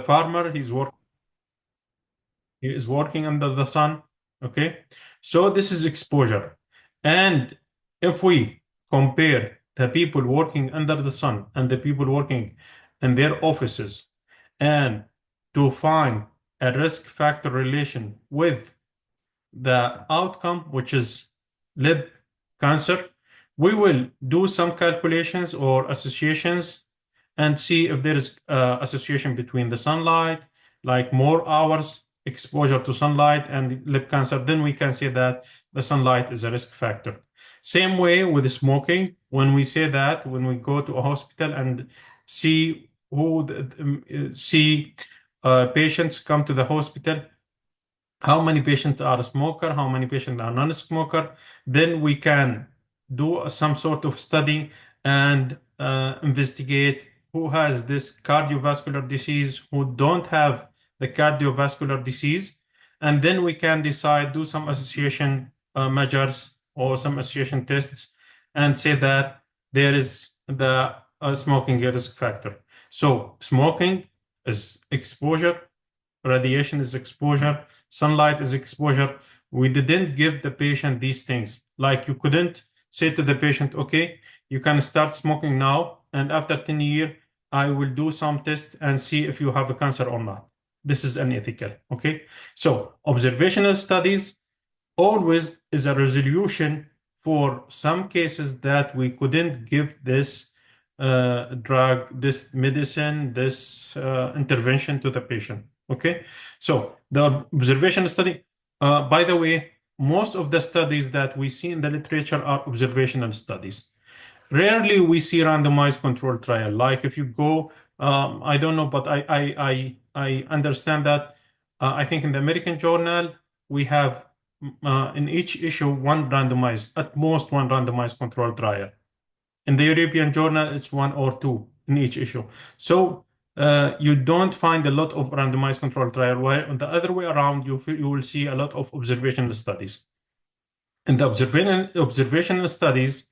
farmer, he is working under the sun. Okay, so this is exposure. And if we compare the people working under the sun and the people working in their offices, and to find a risk factor relation with the outcome, which is lip cancer, we will do some calculations or associations and see if there is association between the sunlight, like more hours exposure to sunlight and lip cancer. Then we can say that the sunlight is a risk factor. Same way with smoking. When we say that, when we go to a hospital and see patients come to the hospital, how many patients are a smoker, how many patients are non-smoker, then we can do some sort of study and investigate who has this cardiovascular disease, who don't have the cardiovascular disease, and then we can decide, do some association measures or some association tests and say that there is the smoking risk factor. So smoking is exposure, radiation is exposure, sunlight is exposure. We didn't give the patient these things. Like you couldn't say to the patient, okay, you can start smoking now, and after 10 years, I will do some tests and see if you have a cancer or not. This is unethical, okay? So observational studies always is a resolution for some cases that we couldn't give this drug, this medicine, this intervention to the patient. Okay, so the observational study, by the way, most of the studies that we see in the literature are observational studies. Rarely we see randomized control trial. Like if you go, I don't know, but I understand that I think in the American Journal we have in each issue one randomized, at most one randomized control trial. In the European Journal, it's one or two in each issue. So you don't find a lot of randomized control trial. While on the other way around, you will see a lot of observational studies. In the observational studies,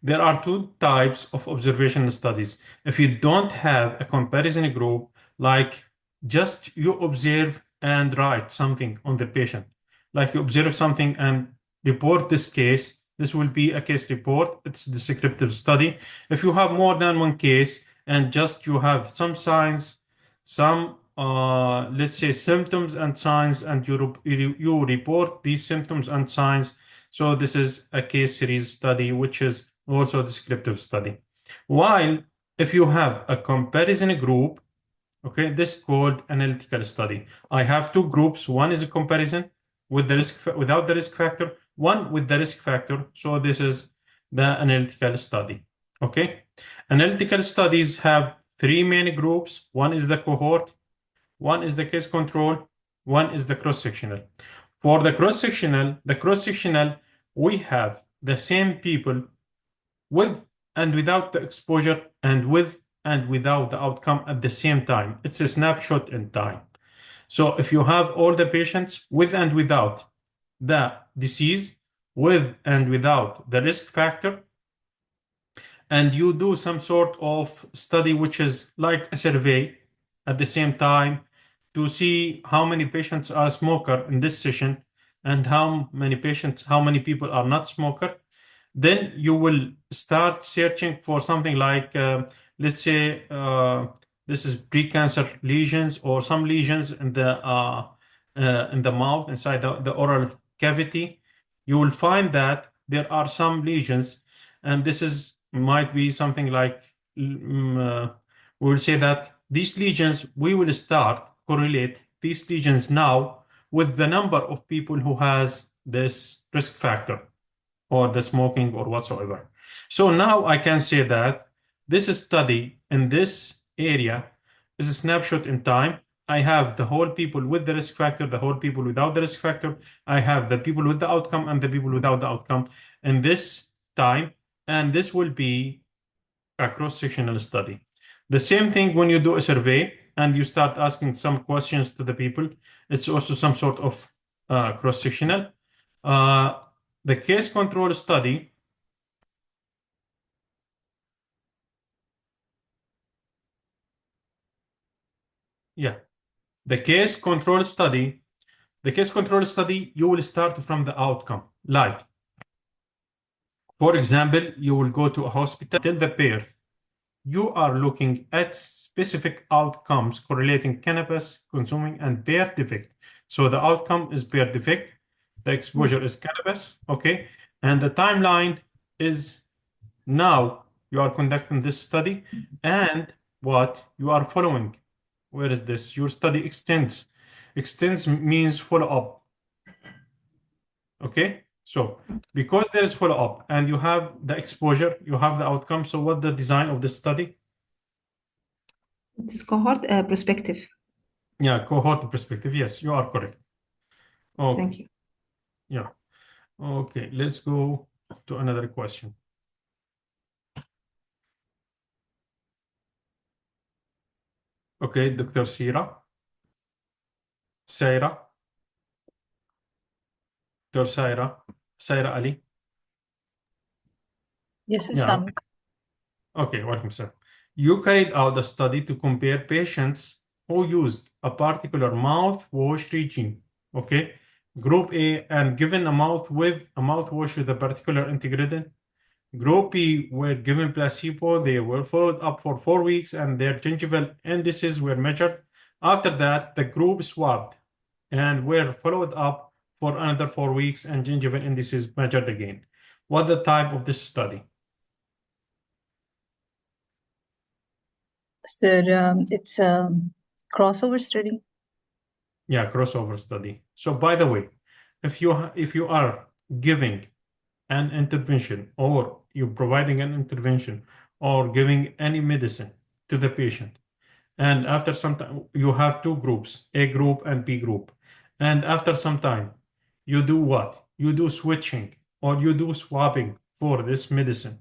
there are two types of observational studies. If you don't have a comparison group, like just you observe and write something on the patient, like you observe something and report this case, this will be a case report. It's a descriptive study. If you have more than one case and just you have some signs, some let's say symptoms and signs, and you report these symptoms and signs. So this is a case series study, which is also a descriptive study. While if you have a comparison group, okay, this is called analytical study. I have two groups. One is a comparison with the risk without the risk factor, one with the risk factor. So this is the analytical study. Okay, analytical studies have three main groups. One is the cohort, one is the case control, one is the cross-sectional. For the cross-sectional, we have the same people with and without the exposure, and with and without the outcome at the same time. It's a snapshot in time. So if you have all the patients with and without the disease, with and without the risk factor, and you do some sort of study, which is like a survey at the same time, to see how many patients are smoker in this session and how many people are not smoker, then you will start searching for something like, let's say, this is precancer lesions or some lesions in the mouth, inside the oral cavity. You will find that there are some lesions, and this is might be something like, we will say that these lesions, we will start correlate these lesions now with the number of people who has this risk factor or the smoking or whatsoever. So now I can say that this study in this area is a snapshot in time. I have the whole people with the risk factor, the whole people without the risk factor. I have the people with the outcome and the people without the outcome in this time. And this will be a cross-sectional study. The same thing when you do a survey and you start asking some questions to the people, it's also some sort of cross-sectional. The case control study, yeah. The case control study, you will start from the outcome. Like, for example, you will go to a hospital till the birth. You are looking at specific outcomes correlating cannabis consuming and birth defect. So the outcome is birth defect, the exposure is cannabis, okay? And the timeline is now you are conducting this study and what you are following. Where is this? Your study extends. Extends means follow up. Okay? So because there is follow up and you have the exposure, you have the outcome. So what the design of the study? It is cohort perspective. Yeah, cohort perspective. Yes, you are correct. Okay. Thank you. Yeah. Okay, let's go to another question. Okay, Dr. Saira, Dr. Saira Ali. Yes, Yeah, Islamic. okay, welcome, sir. You carried out the study to compare patients who used a particular mouthwash regime, okay? Group A and given a mouthwash with a particular ingredient. Group B were given placebo. They were followed up for 4 weeks and their gingival indices were measured. After that, the group swapped and were followed up for another 4 weeks and gingival indices measured again. What the type of this study? Sir, it's a crossover study. Yeah, crossover study. So by the way, if you are giving an intervention or you're providing an intervention or giving any medicine to the patient, and after some time you have two groups, A group and B group, and after some time you do what? You do switching or you do swapping for this medicine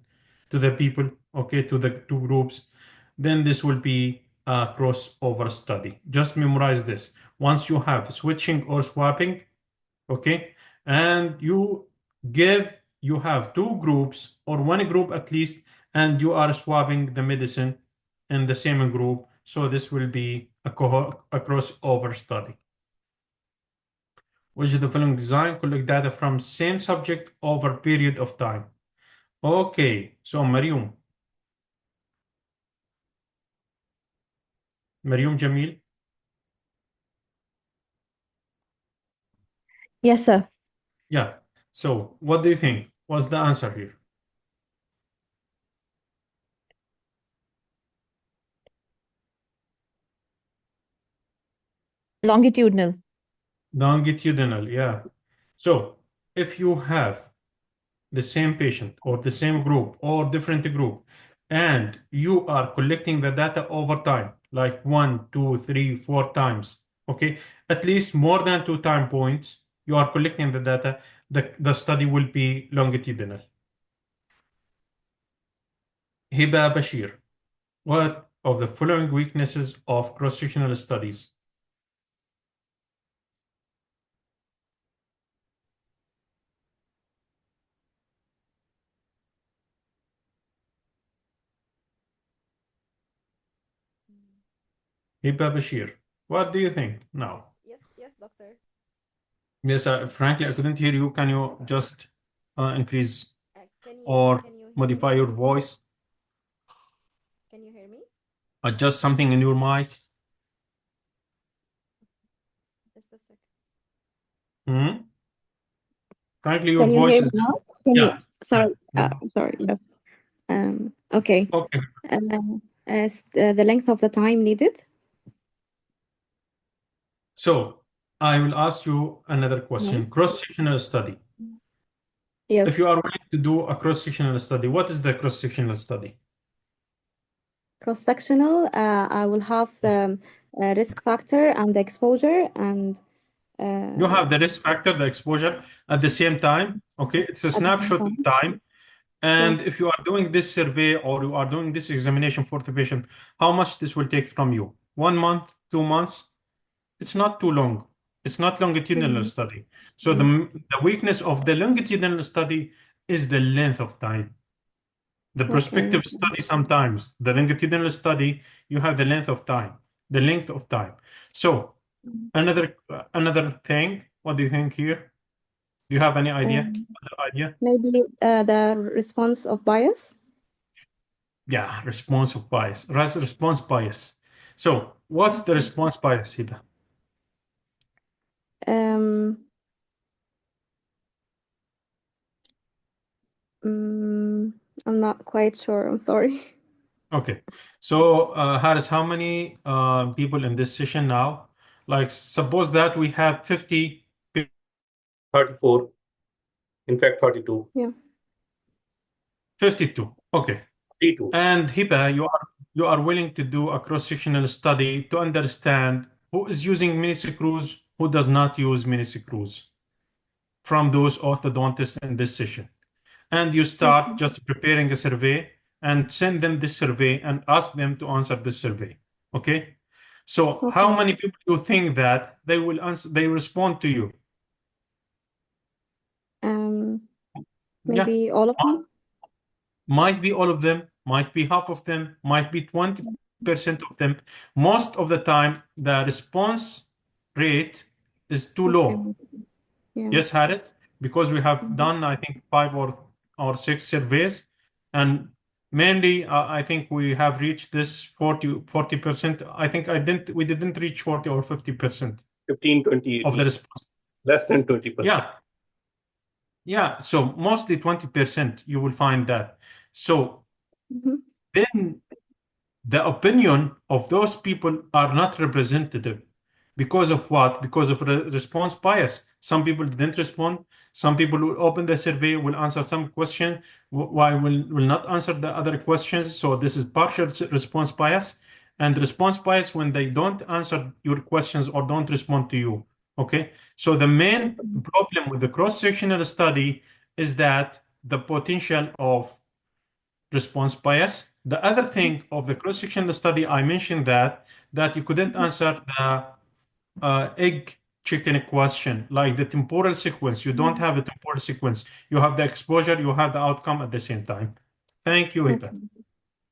to the people, okay, to the two groups, then this will be a crossover study. Just memorize this. Once you have switching or swapping, okay, and you have two groups or one group at least, and you are swapping the medicine in the same group, so this will be a crossover study. Which is the following design collect data from same subject over period of time. Okay, so Mariam Jamil. Yes, sir. Yeah. So what do you think? What's the answer here? Longitudinal. Longitudinal, yeah. So if you have the same patient or the same group or different group, and you are collecting the data over time, like 1, 2, 3, 4 times, okay, at least more than 2 time points, you are collecting the data, the study will be longitudinal. Hiba Bashir, what of the following weaknesses of cross-sectional studies? Hiba Bashir, what do you think now? Yes, doctor. Yes, frankly, I couldn't hear you. Can you just increase Can you or hear modify me? your voice? Can you hear me? Adjust something in your mic. Just a second. Hmm? Frankly, your Can you voice hear me is now? Can you? yeah. Sorry. Yeah. Sorry. Yeah. Okay. Okay. The length of the time needed. So I will ask you another question. Cross-sectional study. Yes. If you are willing to do a cross-sectional study, what is the cross-sectional study? Cross-sectional. I will have the risk factor and the exposure and. You have the risk factor, the exposure at the same time. Okay, it's a At the same snapshot of time. time. And Yes. if you are doing this survey or you are doing this examination for the patient, how much this will take from you? 1 month, 2 months? It's not too long. It's not longitudinal study. So the weakness of the longitudinal study is the length of time. The Okay. prospective study sometimes, the longitudinal study, you have the length of time. The length of time. So Another thing. What do you think here? Do you have any idea? Other idea? Maybe the response of bias. Yeah, response bias. Response bias. So, what's the response bias, Hiba? Um, mm, I'm not quite sure. I'm sorry. Okay. So, Haris, how many people in this session now? Like, suppose that we have 50 people. 34. In fact, 32. Yeah. 52. Okay. 32. And Hiba, you are willing to do a cross-sectional study to understand who is using mini screws, who does not use mini screws from those orthodontists in this session. And you start just preparing a survey and send them this survey and ask them to answer this survey. Okay? So how Okay. many people you think that they will answer, they respond to you? Um, Yeah. maybe all of them. Might be all of them, might be half of them, might be 20% of them. Most of the time, the response rate is too Okay. low. Yeah. Yes, Harris, because we have done, I think, 5 or 6 surveys, and mainly, I think we have reached this 40%. I think we didn't reach 40 or 50% 15, 20, of the 80. response. Less than 20%. Yeah. Yeah. So mostly 20%, you will find that. So Mhm. then the opinion of those people are not representative. Because of what? Because of response bias. Some people didn't respond. Some people will open the survey, will answer some question, why will not answer the other questions. So this is partial response bias. And response bias when they don't answer your questions or don't respond to you. Okay. So the main problem with the cross-sectional study is that the potential of response bias. The other thing of the cross-sectional study, I mentioned that you couldn't answer the egg chicken question, like the temporal sequence. You don't have a temporal sequence. You have the exposure, you have the outcome at the same time. Thank you, Hiba. Okay.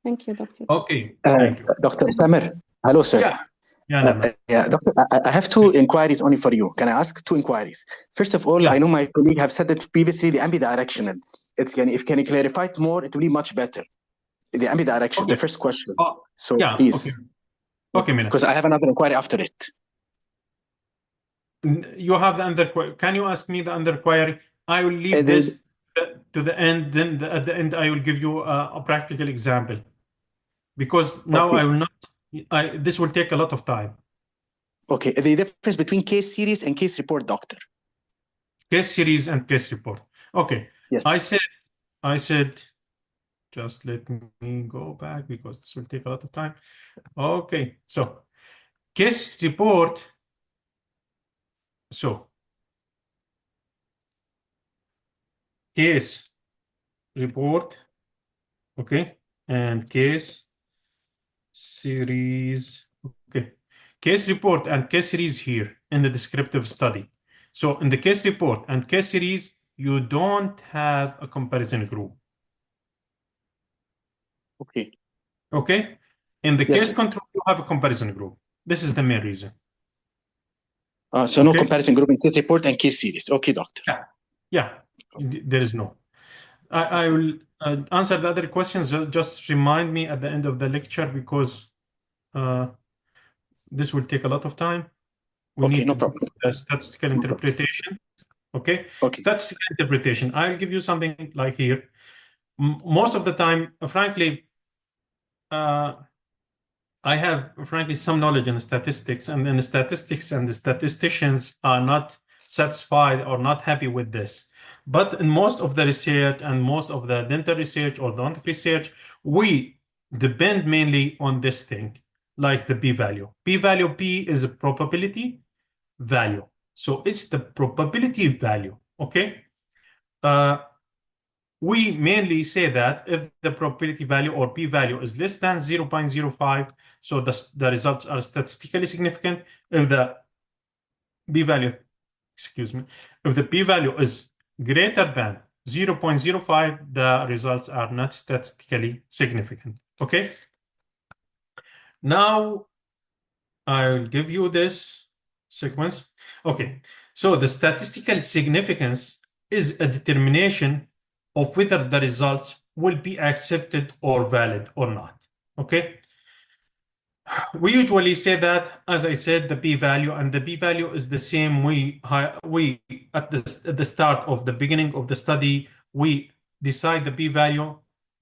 Thank you, Doctor. Okay, thank you. Dr. Samer. Hello, sir. Yeah, yeah, no. Yeah, Doctor, I have 2 inquiries only for you. Can I ask 2 inquiries? First of all, Yeah. I know my colleague have said it previously, the ambidirectional. If can you clarify it more, it will be much better. The ambidirectional, Okay. the first question. So Yeah, please. okay. Okay, Mina. Because I have another inquiry after it. You have the under. Can you ask me the under query? I will leave this to the end. Then at the end, I will give you a practical example. Because now Okay. I will not. This will take a lot of time. Okay. The difference between case series and case report, doctor. Case series and case report. Okay. Yes. I said, just let me go back because this will take a lot of time. Okay. So case report. So case report. Okay. And case series. Okay. Case report and case series here in the descriptive study. So in the case report and case series, you don't have a comparison group. Okay. Okay. In the Yes, case sir. control, you have a comparison group. This is the main reason. So no Okay. comparison group in case report and case series. Okay, doctor. Yeah. There is no. I will answer the other questions. Just remind me at the end of the lecture because this will take a lot of time. We Okay, need no to do problem. the statistical interpretation. Okay. Okay. Statistical interpretation. I'll give you something like here. Most of the time, frankly, I have, frankly, some knowledge in statistics, and in statistics, and the statisticians are not satisfied or not happy with this. But in most of the research and most of the dental research or dental research, we depend mainly on this thing, like the p-value. P-value, P is a probability value. So it's the probability value, okay? We mainly say that if the probability value or p-value is less than 0.05, so the results are statistically significant. If the p-value, excuse me, if the p-value is greater than 0.05, the results are not statistically significant. Okay. Now I'll give you this sequence. Okay, so the statistical significance is a determination of whether the results will be accepted or valid or not. Okay. We usually say that, as I said, the p-value, and the p-value is the same. We at the start of the beginning of the study, we decide the p-value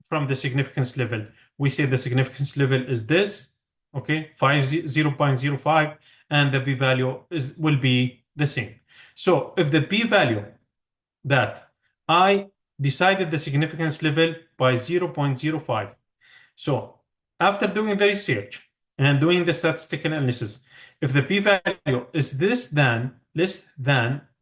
from the significance level. We say the significance level is this, okay, 0.05, and the p-value will be the same. So if the p-value that I decided the significance level by 0.05, so after doing the research and doing the statistical analysis, if the p-value is less than